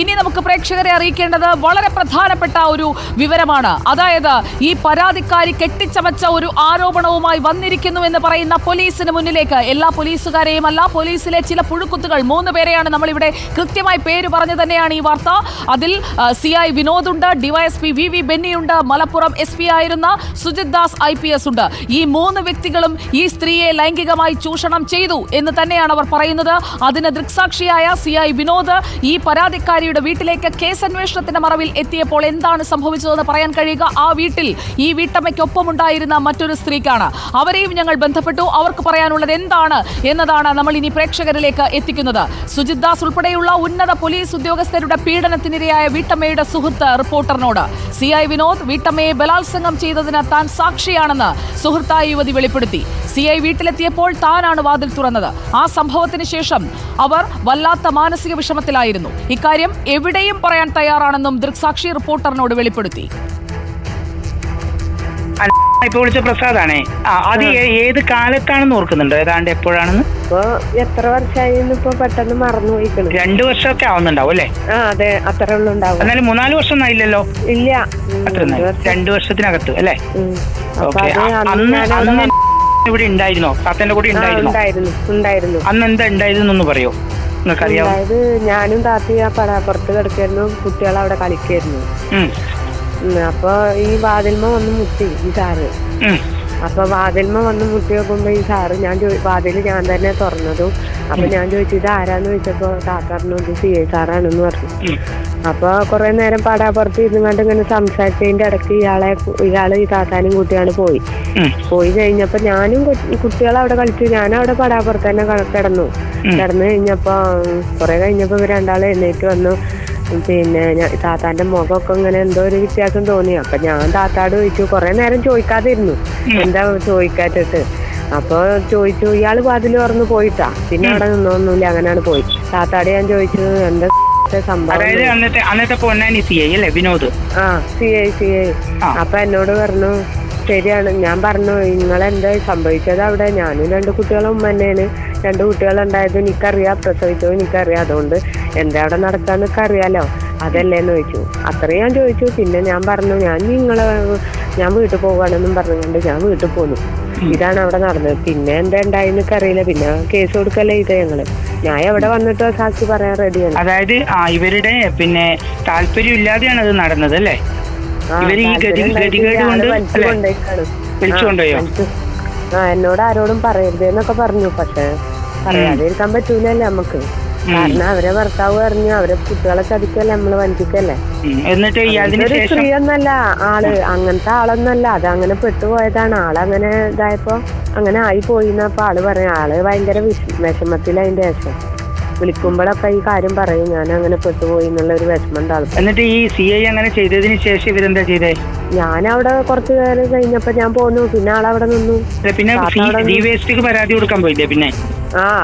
ഇനി നമുക്ക് പ്രേക്ഷകരെ അറിയിക്കേണ്ടത് വളരെ പ്രധാനപ്പെട്ട ഒരു വിവരമാണ്. അതായത് ഈ പരാതിക്കാരി കെട്ടിച്ചമച്ച ഒരു ആരോപണവുമായി വന്നിരിക്കുന്നു എന്ന് പറയുന്ന പോലീസിന് മുന്നിലേക്ക് എല്ലാ പോലീസുകാരെയും അല്ല, പോലീസിലെ ചില പുഴുക്കുത്തുകൾ 3 പേരെയാണ് നമ്മളിവിടെ കൃത്യമായി പേര് പറഞ്ഞു തന്നെയാണ് ഈ വാർത്ത. അതിൽ CI വിനോദ് ഉണ്ട്, DYSP VV ബെന്നിയുണ്ട്, മലപ്പുറം SP ആയിരുന്ന സുജിത് ദാസ് IPS ഉണ്ട്. ഈ 3 വ്യക്തികളും ഈ സ്ത്രീയെ ലൈംഗികമായി ചൂഷണം ചെയ്തു എന്ന് തന്നെയാണ് അവർ പറയുന്നത്. അതിന് ദൃക്സാക്ഷിയായ CI വിനോദ് ഈ പരാതിക്കാരിയുടെ വീട്ടിലേക്ക് കേസന്വേഷണത്തിന്റെ മറവിൽ എത്തിയപ്പോൾ എന്താണ് സംഭവിച്ചതെന്ന് പറയാൻ കഴിയുക ആ വീട്ടിൽ ഈ വീട്ടമ്മയ്ക്കൊപ്പമുണ്ടായിരുന്ന മറ്റൊരു സ്ത്രീക്കാണ്. അവരെയും ഞങ്ങൾ ബന്ധപ്പെട്ടു. അവർക്ക് പറയാനുള്ളത് എന്താണ് എന്നതാണ് നമ്മൾ ഇനി പ്രേക്ഷകരിലേക്ക് എത്തിക്കുന്നത്. സുജിത് ദാസ് ഉൾപ്പെടെയുള്ള ഉന്നത പോലീസ് ഉദ്യോഗസ്ഥരുടെ പീഡനത്തിനിരയായ വീട്ടമ്മയുടെ സുഹൃത്ത് റിപ്പോർട്ടറിനോട് CI വിനോദ് വീട്ടമ്മയെ ബലാത്സംഗം ചെയ്തതിന് താൻ സാക്ഷിയാണെന്ന് സുഹൃത്തായ യുവതി വെളിപ്പെടുത്തി. CI വീട്ടിലെത്തിയപ്പോൾ താനാണ് വാതിൽ തുറന്നത്. ആ സംഭവത്തിന് ശേഷം അവർ വല്ലാത്ത മാനസിക വിഷമത്തിലായിരുന്നു. ഇക്കാര്യം എവിടെയും പറയാൻ തയ്യാറാണെന്നും ദൃക്സാക്ഷി റിപ്പോർട്ടറിനോട് വെളിപ്പെടുത്തി. ഇപ്പൊ വിളിച്ച പ്രസാദാണേ. അത് ഏത് കാലത്താണെന്ന് ഓർക്കുന്നുണ്ടോ? ഏതാണ്ട് എപ്പോഴാണെന്ന്? എത്ര വർഷമായി ഇപ്പൊ പെട്ടെന്ന് മറന്നു പോയിക്കണം. 2 വർഷമൊക്കെ ആവുന്നുണ്ടാവും അല്ലേ? അതെ, അത്ര ഉണ്ടാവും. എന്നാലും 3-4 വർഷം ഒന്നും ആയില്ലല്ലോ. ഇല്ല, അത്ര 2 വർഷത്തിനകത്ത് അല്ലേ? ഓക്കെ. അന്ന് ഇവിടെ ഉണ്ടായിരുന്നോ? താത്തന്റെ കൂടെ ഉണ്ടായിരുന്നു. അന്ന് എന്താ ഉണ്ടായിരുന്നൊന്ന് പറയോ? നിങ്ങൾക്കറിയാം. അതായത് ഞാനും താത്തി ആ പടാപ്പുറത്ത് കിടക്കായിരുന്നു, കുട്ടികൾ അവിടെ കളിക്കായിരുന്നു. അപ്പൊ ഈ വാതിൽമ വന്ന് മുട്ടി ഈ സാറ്. അപ്പൊ വാതിൽമ വന്ന് മുട്ടി നോക്കുമ്പോ ഈ സാറ് വാതിൽ ഞാൻ തന്നെ തുറന്നതും. അപ്പൊ ഞാൻ ചോദിച്ചു ഇത് ആരാന്ന് ചോദിച്ചപ്പോ താത്ത പറഞ്ഞു ഇത് CI സാറാണെന്ന് പറഞ്ഞു. അപ്പൊ കുറെ നേരം പടാപ്പുറത്ത് ഇരുന്നുകൊണ്ട് ഇങ്ങനെ സംസാരിച്ചതിന്റെ ഇടയ്ക്ക് ഇയാള് ഈ താത്താനും കുട്ടിയാണ് പോയി കഴിഞ്ഞപ്പോ ഞാനും കുട്ടികൾ അവിടെ കളിച്ചു. ഞാനവിടെ പടാപ്പുറത്ത് തന്നെ കിടന്നു കഴിഞ്ഞപ്പോ കുറെ കഴിഞ്ഞപ്പോ ഇവർ രണ്ടാളും എഴുന്നേറ്റ് വന്നു. പിന്നെ താത്താന്റെ മുഖമൊക്കെ ഇങ്ങനെ എന്തോ ഒരു വ്യത്യാസം തോന്നി. അപ്പൊ ഞാൻ താത്താട് ചോദിച്ചു, കുറെ നേരം ചോദിക്കാതിരുന്നു എന്താ ചോദിക്കാറ്റിട്ട്. അപ്പൊ ചോദിച്ചു ഇയാള് വാതിൽ തുറന്ന് പോയിട്ടാ. പിന്നെ അവിടെ നിന്നൊന്നുമില്ല, അങ്ങനെയാണ് പോയി. താത്താട് ഞാൻ ചോദിച്ചു എന്താ സംഭവം. CI. അപ്പൊ എന്നോട് പറഞ്ഞു ശരിയാണ്. ഞാൻ പറഞ്ഞു നിങ്ങളെന്താ സംഭവിച്ചത് അവിടെ? ഞാനും 2 കുട്ടികളും ഉമ്മ തന്നെയാണ്. 2 കുട്ടികളുണ്ടായത് എനിക്കറിയാം, പ്രസവിച്ചത് എനിക്കറിയാം. അതുകൊണ്ട് എന്താ അവിടെ നടക്കാന്നൊക്കെ അറിയാലോ, അതല്ലേന്ന് ചോദിച്ചു. അത്രയും ഞാൻ ചോദിച്ചു. പിന്നെ ഞാൻ പറഞ്ഞു ഞാൻ വീട്ടിൽ പോവുകയാണെന്നും പറഞ്ഞുകൊണ്ട് ഞാൻ വീട്ടിൽ പോന്നു. ഇതാണ് അവിടെ നടന്നത്. പിന്നെ എന്താ ഉണ്ടായെന്നൊക്കെ അറിയില്ല. പിന്നെ കേസ് കൊടുക്കല്ലേ ഇത് ഞങ്ങള്. ഞാൻ എവിടെ വന്നിട്ടോ സാക്ഷി പറയാൻ റെഡിയാണ്. അതായത് ഇവരുടെ പിന്നെ താല്പര്യം ഇല്ലാതെയാണ് അത് നടന്നത് അല്ലേ? എന്നോട് ആരോടും പറയരുത് എന്നൊക്കെ പറഞ്ഞു. പക്ഷെ പറയാതിരിക്കാൻ പറ്റൂലല്ലേ നമുക്ക്. കാരണം അവരെ ഭർത്താവ് പറഞ്ഞു അവരെ കുട്ടികളെ ചതിക്കല്ലേ, നമ്മള് വഞ്ചിക്കല്ലേ. ഒരു സ്ത്രീ ഒന്നല്ല ആള്, അങ്ങനത്തെ ആളൊന്നല്ല. അത് അങ്ങനെ പെട്ടുപോയതാണ്. ആളങ്ങനെ ഇതായപ്പോ അങ്ങനെ ആയി പോയിന്നപ്പോ ആള് പറയാം. ആള് ഭയങ്കര വിഷമത്തിൽ അതിന്റെ ശേഷം വിളിക്കുമ്പോഴൊക്കെ ഈ കാര്യം പറയും, ഞാൻ അങ്ങനെ പെട്ടുപോയി എന്നുള്ള ഒരു വിഷമം ഉണ്ടാവും. എന്നിട്ട് ഈ CI അങ്ങനെ ചെയ്തതിന് ശേഷം ഇവരെന്താ ചെയ്തേ? ഞാൻ അവിടെ കുറച്ചു നേരം കഴിഞ്ഞപ്പോ ഞാൻ പോന്നു. പിന്നെ ആളവിടെ നിന്നു. പിന്നെ DYSPക്ക് പരാതി കൊടുക്കാൻ പോയില്ലേ? പിന്നെ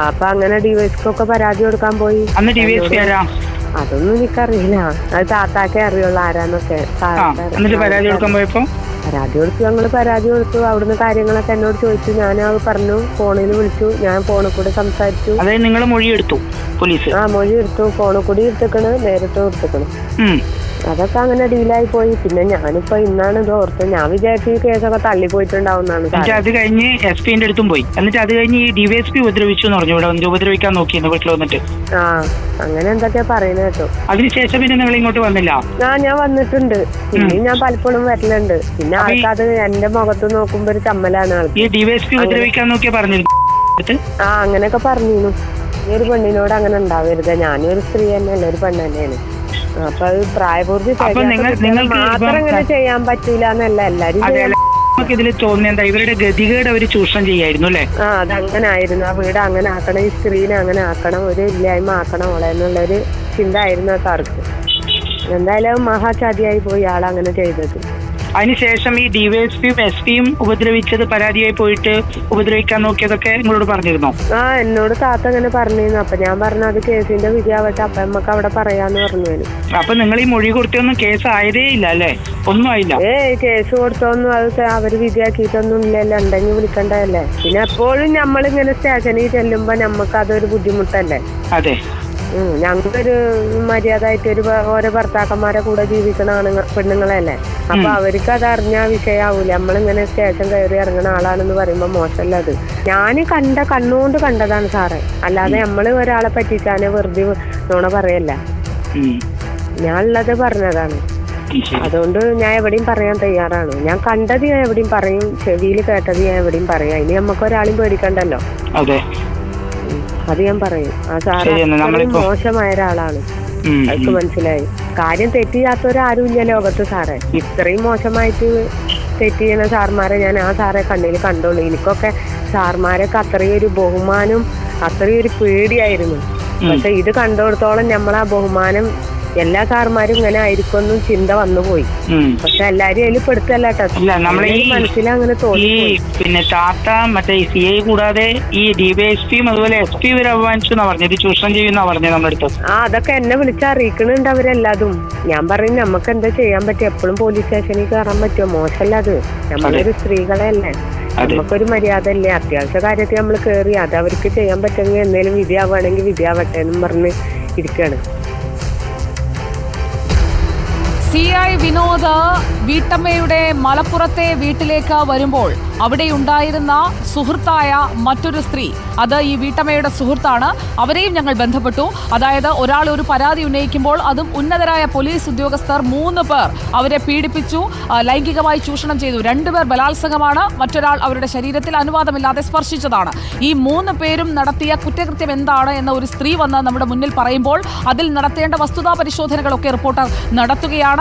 അപ്പൊ അങ്ങനെ DYSPക്കൊക്കെ പരാതി കൊടുക്കാൻ പോയി. അന്ന് DYSP ആരാ? അതൊന്നും എനിക്കറിയില്ല. അത് താത്താക്കേ അറിയുള്ളൂ ആരാന്നൊക്കെ. പരാതി കൊടുക്കാൻ പോയപ്പോ ഞങ്ങള് പരാതി കൊടുത്തു. അവിടുന്ന് കാര്യങ്ങളൊക്കെ എന്നോട് ചോദിച്ചു. ഞാൻ പറഞ്ഞു, ഫോണിൽ വിളിച്ചു, ഞാൻ ഫോണിൽ കൂടെ സംസാരിച്ചു. അതായത് നിങ്ങൾ മൊഴി എടുത്തു പോലീസ്? മൊഴി എടുത്തു, ഫോണിൽ കൂടി എടുത്തേക്കണ്, നേരിട്ട് എടുത്തേക്കണ്. അതൊക്കെ അങ്ങനെ ഡീലായി പോയി. പിന്നെ ഞാനിപ്പോ ഇന്നാണ് ഇത് ഓർത്തത്. ഞാൻ വിചാരിച്ചു ഈ കേസൊക്കെ തള്ളിപ്പോയിട്ടുണ്ടാവുന്നതാണ്. അത് കഴിഞ്ഞ് SP-ന്റെ അടുത്തും പോയി. എന്നിട്ട് അത് കഴിഞ്ഞ് ഈ DYSP ഉപദ്രവിച്ചു എന്ന് പറഞ്ഞു. ഇവിടെ ഉപദ്രവിക്കാൻ നോക്കിയിരുന്നു വീട്ടിൽ വന്നിട്ട്. അങ്ങനെ എന്തൊക്കെയാ പറയുന്നത് കേട്ടോ. അതിനുശേഷം പിന്നെ നിങ്ങൾ ഇങ്ങോട്ട് വന്നില്ല? ഞാൻ വന്നിട്ടുണ്ട്. പിന്നെ ഞാൻ പലപ്പോഴും വരലുണ്ട്. പിന്നെ ആൾക്കത് എന്റെ മുഖത്ത് നോക്കുമ്പോ ഒരു ചമ്മലാണ് ആൾക്ക്. ഈ DYSP ഉപദ്രവിക്കാൻ നോക്കിയാ പറഞ്ഞിരുന്നു? അങ്ങനെയൊക്കെ പറഞ്ഞിരുന്നു. ഈ ഒരു പെണ്ണിനോട് അങ്ങനെ ഉണ്ടാവരുത്. ഞാനും ഒരു സ്ത്രീ തന്നെയല്ല, ഒരു പെണ്ണ് തന്നെയാണ്. അപ്പൊ അത് പ്രായപൂർത്തി മാത്രം അങ്ങനെ ചെയ്യാൻ പറ്റൂല എന്നല്ല, എല്ലാരും ഇതിൽ തോന്നുന്നത് ഇവരുടെ ഗതികേട് അവര് ചൂഷണം ചെയ്യായിരുന്നു അല്ലേ? അതങ്ങനെ ആയിരുന്നു. ആ വീട് അങ്ങനെ ആക്കണം, ഈ സ്ത്രീനെ അങ്ങനെ ആക്കണം, ഒരു ഇല്ലായ്മ ആക്കണം അവളെ എന്നുള്ളൊരു ചിന്ത ആയിരുന്നു ആ സാർക്ക്. എന്തായാലും മഹാചാതിയായി പോയി ആളങ്ങനെ ചെയ്തത്. അതിനുശേഷം ഈ DYSPയും SP-യും ഉപദ്രവിച്ചത് പരാതിയായി പോയിട്ട് ഉപദ്രവിക്കാൻ നോക്കിയതൊക്കെ നിങ്ങളോട് പറഞ്ഞിരുന്നോ? എന്നോട് താത്ത അങ്ങനെ പറഞ്ഞിരുന്നു. അപ്പൊ ഞാൻ പറഞ്ഞു അത് കേസിന്റെ വിധിയാവട്ടെ, അപ്പൊ നമുക്ക് അവിടെ പറയാന്ന് പറഞ്ഞു. അപ്പൊ നിങ്ങൾ ഈ മൊഴി കൊടുത്തൊന്നും കേസ് ആയതേ ഇല്ല അല്ലേ? ഒന്നും ആയില്ല? കേസ് കൊടുത്തൊന്നും അത് അവര് വിധിയാക്കിയിട്ടൊന്നും ഇല്ലല്ലോ. ഉണ്ടെങ്കിൽ വിളിക്കണ്ടല്ലേ. പിന്നെ എപ്പോഴും നമ്മളിങ്ങനെ സ്റ്റേഷനിൽ ചെല്ലുമ്പോ നമുക്ക് അതൊരു ബുദ്ധിമുട്ടല്ലേ. അതെ. ഞങ്ങൾക്കൊരു മര്യാദയായിട്ട് ഓരോ ഭർത്താക്കന്മാരെ കൂടെ ജീവിക്കുന്ന പെണ്ണുങ്ങളല്ലേ. അപ്പൊ അവർക്ക് അത് അറിഞ്ഞാൽ വിഷയാവൂല. നമ്മളിങ്ങനെ സ്റ്റേഷൻ കയറി ഇറങ്ങുന്ന ആളാണെന്ന് പറയുമ്പോ മോശമല്ല അത്. ഞാൻ കണ്ണുകൊണ്ട് കണ്ടതാണ് സാറേ, അല്ലാതെ നമ്മള് ഒരാളെ പറ്റിച്ചാനെ വെറുതെ നുണ പറയല്ല. ഞാൻ ഉള്ളത് പറഞ്ഞതാണ്. അതുകൊണ്ട് ഞാൻ എവിടെയും പറയാൻ തയ്യാറാണ്. ഞാൻ കണ്ടത് ഞാൻ എവിടെയും പറയും, ചെവിയിൽ കേട്ടത് ഞാൻ എവിടെയും പറയാം. ഇനി നമുക്ക് ഒരാളെയും പേടിക്കണ്ടല്ലോ. അത് ഞാൻ പറയും. ആ സാറ് മോശമായ ഒരാളാണ്, അതൊക്കെ മനസ്സിലായി. കാര്യം തെറ്റ് ചെയ്യാത്തവരാരും ഇല്ല ലോകത്ത് സാറേ. ഇത്രയും മോശമായിട്ട് തെറ്റ് ചെയ്യുന്ന സാർമാരെ ഞാൻ ആ സാറെ കണ്ണിൽ കണ്ടോളൂ. എനിക്കൊക്കെ സാർമാരൊക്കെ അത്രയും ഒരു ബഹുമാനം, അത്രയും ഒരു പേടിയായിരുന്നു. പക്ഷെ ഇത് കണ്ടിടത്തോളം നമ്മളാ ബഹുമാനം എല്ലാ സാർമാരും ഇങ്ങനെ ആയിരിക്കും ചിന്ത വന്നുപോയി. പക്ഷെ എല്ലാരും അതിൽ പെടുത്തല്ല കേട്ടോ, മനസ്സിലങ്ങനെ തോന്നി. പിന്നെ താത്ത മറ്റേ CI കൂടാതെ ഈ DYSPയും അതുപോലെ SP വരെ അപമാനിച്ചു എന്നാ പറഞ്ഞത്, ചൂഷണം ചെയ്യുന്ന പറഞ്ഞത് നമ്മുടെ അടുത്ത്. അതൊക്കെ എന്നെ വിളിച്ചറിയിക്കണുണ്ട് അവരെല്ലാതും. ഞാൻ പറയും നമുക്ക് എന്താ ചെയ്യാൻ പറ്റും, എപ്പോഴും പോലീസ് സ്റ്റേഷനിൽ കയറാൻ പറ്റുമോ? മോശമല്ല അത്. നമ്മളൊരു സ്ത്രീകളല്ലേ, നമുക്കൊരു മര്യാദ അല്ലേ. അത്യാവശ്യ കാര്യത്തിൽ നമ്മൾ കയറി അത് അവർക്ക് ചെയ്യാൻ പറ്റുമെങ്കിൽ എന്തെങ്കിലും വിധിയാവുകയാണെങ്കിൽ വിധിയാവട്ടെ എന്നും പറഞ്ഞ് ഇരിക്കുകയാണ്. CI വിനോദ് വീട്ടമ്മയുടെ മലപ്പുറത്തെ വീട്ടിലേക്ക് വരുമ്പോൾ അവിടെയുണ്ടായിരുന്ന സുഹൃത്തായ മറ്റൊരു സ്ത്രീ, അത് ഈ വീട്ടമ്മയുടെ സുഹൃത്താണ്, അവരെയും ഞങ്ങൾ ബന്ധപ്പെട്ടു. അതായത് ഒരാൾ ഒരു പരാതി ഉന്നയിക്കുമ്പോൾ അതും ഉന്നതരായ പോലീസ് ഉദ്യോഗസ്ഥർ 3 പേർ അവരെ പീഡിപ്പിച്ചു, ലൈംഗികമായി ചൂഷണം ചെയ്തു. 2 പേർ ബലാത്സംഗമാണ്, മറ്റൊരാൾ അവരുടെ ശരീരത്തിൽ അനുവാദമില്ലാതെ സ്പർശിച്ചതാണ്. ഈ 3 പേരും നടത്തിയ കുറ്റകൃത്യം എന്താണ് എന്ന് ഒരു സ്ത്രീ വന്ന് നമ്മുടെ മുന്നിൽ പറയുമ്പോൾ അതിൽ നടത്തേണ്ട വസ്തുതാ പരിശോധനകളൊക്കെ റിപ്പോർട്ടർ നടത്തുകയാണ്.